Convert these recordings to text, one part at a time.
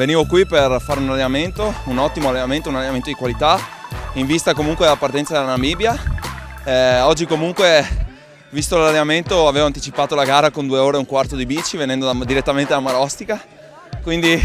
venivo qui per fare un allenamento, un ottimo allenamento, un allenamento di qualità, in vista comunque della partenza della Namibia. Oggi comunque, visto l'allenamento, avevo anticipato la gara con 2 ore e un quarto di bici, venendo direttamente da Marostica, quindi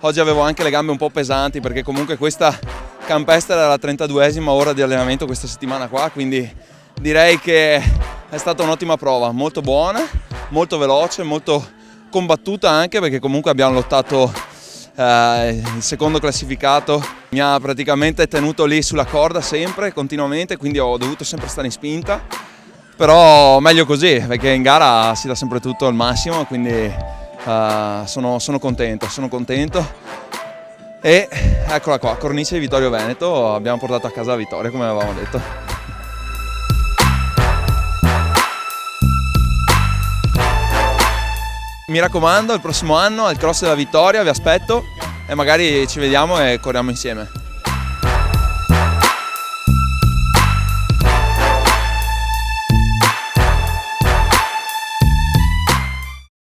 oggi avevo anche le gambe un po' pesanti, perché comunque questa campestre era la 32esima ora di allenamento questa settimana qua, quindi direi che è stata un'ottima prova, molto buona, molto veloce, molto combattuta anche, perché comunque abbiamo lottato il secondo classificato, mi ha praticamente tenuto lì sulla corda sempre, continuamente, quindi ho dovuto sempre stare in spinta, però meglio così, perché in gara si dà sempre tutto al massimo, quindi sono contento e eccola qua, cornice di Vittorio Veneto, abbiamo portato a casa la vittoria come avevamo detto. Mi raccomando, il prossimo anno al Cross della Vittoria vi aspetto e magari ci vediamo e corriamo insieme.